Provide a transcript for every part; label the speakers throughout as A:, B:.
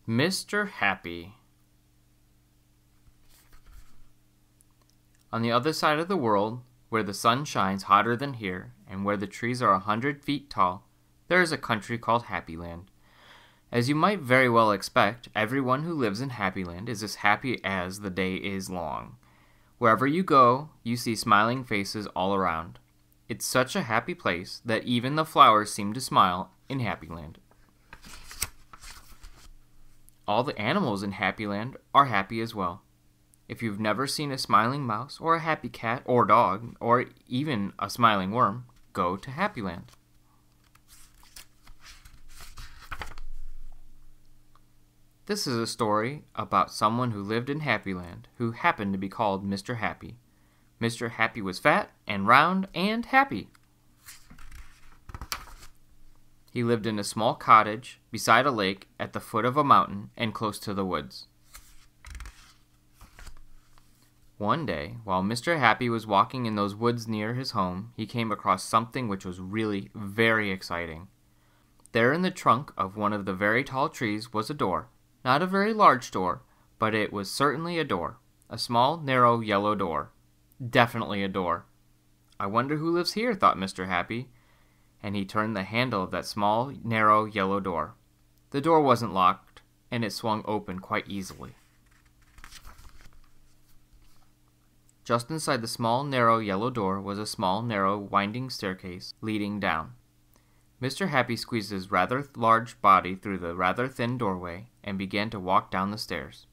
A: Mr. Happy. On the other side of the world, where the sun shines hotter than here, and where the trees are 100 feet tall, there is a country called Happyland. As you might very well expect, everyone who lives in Happyland is as happy as the day is long. Wherever you go, you see smiling faces all around. It's such a happy place that even the flowers seem to smile in Happyland. All the animals in Happyland are happy as well. If you've never seen a smiling mouse or a happy cat or dog or even a smiling worm, go to Happyland. This is a story about someone who lived in Happyland who happened to be called Mr. Happy. Mr. Happy was fat and round and happy. He lived in a small cottage beside a lake at the foot of a mountain and close to the woods. One day, while Mr. Happy was walking in those woods near his home, he came across something which was really very exciting. There in the trunk of one of the very tall trees was a door. Not a very large door, but it was certainly a door. A small, narrow, yellow door. Definitely a door. I wonder who lives here, thought Mr. Happy, and he turned the handle of that small, narrow, yellow door. The door wasn't locked, and it swung open quite easily. Just inside the small, narrow, yellow door was a small, narrow, winding staircase leading down. Mr. Happy squeezed his rather large body through the rather thin doorway and began to walk down the stairs.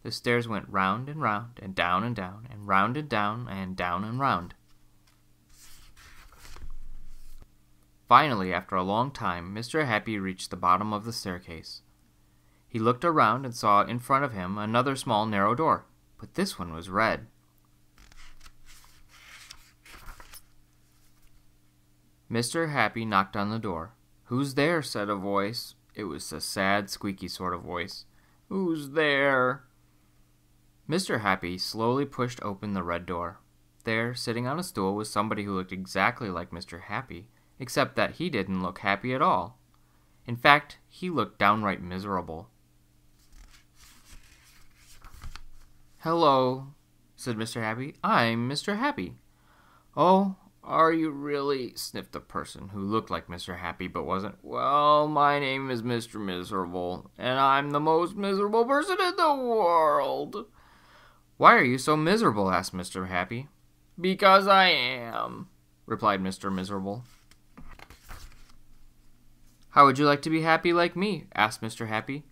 A: The stairs went round and round and down and down and round and down and down and round. Finally, after a long time, Mr. Happy reached the bottom of the staircase. He looked around and saw in front of him another small, narrow door, but this one was red. Mr. Happy knocked on the door. "Who's there?" said a voice. It was a sad, squeaky sort of voice. "Who's there?" Mr. Happy slowly pushed open the red door. There, sitting on a stool, was somebody who looked exactly like Mr. Happy, except that he didn't look happy at all. In fact, he looked downright miserable. "Hello," said Mr. Happy. "I'm Mr. Happy." "Oh, are you really?" sniffed a person who looked like Mr. Happy but wasn't. "Well, my name is Mr. Miserable, and I'm the most miserable person in the world." "Why are you so miserable?" asked Mr. Happy. "Because I am," replied Mr. Miserable. "How would you like to be happy like me?" asked Mr. Happy.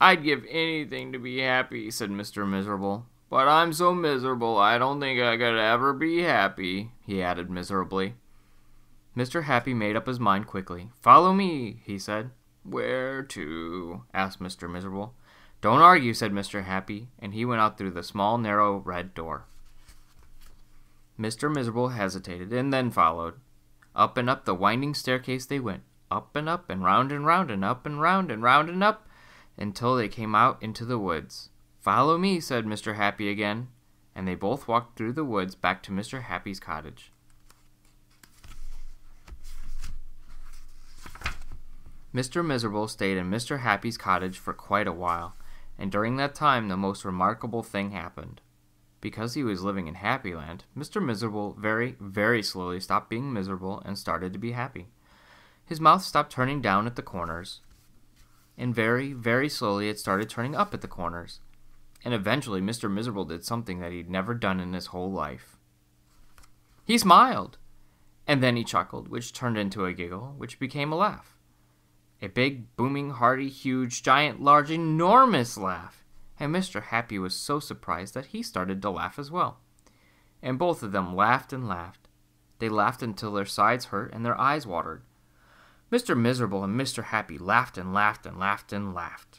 A: "I'd give anything to be happy," said Mr. Miserable. "But I'm so miserable, I don't think I could ever be happy," he added miserably. Mr. Happy made up his mind quickly. "Follow me," he said. "Where to?" asked Mr. Miserable. "Don't argue," said Mr. Happy, and he went out through the small, narrow, red door. Mr. Miserable hesitated, and then followed. Up and up the winding staircase they went, up and round and round, and up and round and round and up, until they came out into the woods. "Follow me," said Mr. Happy again, and they both walked through the woods back to Mr. Happy's cottage. Mr. Miserable stayed in Mr. Happy's cottage for quite a while, and during that time the most remarkable thing happened. Because he was living in Happyland, Mr. Miserable very, very slowly stopped being miserable and started to be happy. His mouth stopped turning down at the corners, and very, very slowly it started turning up at the corners. And eventually Mr. Miserable did something that he'd never done in his whole life. He smiled, and then he chuckled, which turned into a giggle, which became a laugh. A big, booming, hearty, huge, giant, large, enormous laugh. And Mr. Happy was so surprised that he started to laugh as well. And both of them laughed and laughed. They laughed until their sides hurt and their eyes watered. Mr. Miserable and Mr. Happy laughed and laughed and laughed and laughed.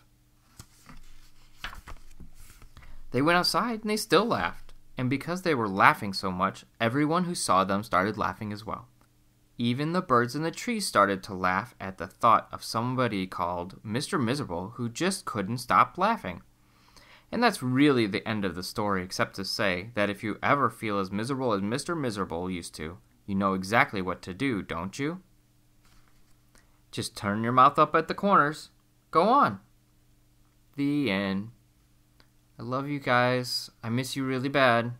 A: They went outside and they still laughed, and because they were laughing so much, everyone who saw them started laughing as well. Even the birds in the trees started to laugh at the thought of somebody called Mr. Miserable who just couldn't stop laughing. And that's really the end of the story, except to say that if you ever feel as miserable as Mr. Miserable used to, you know exactly what to do, don't you? Just turn your mouth up at the corners. Go on. The end. I love you guys. I miss you really bad.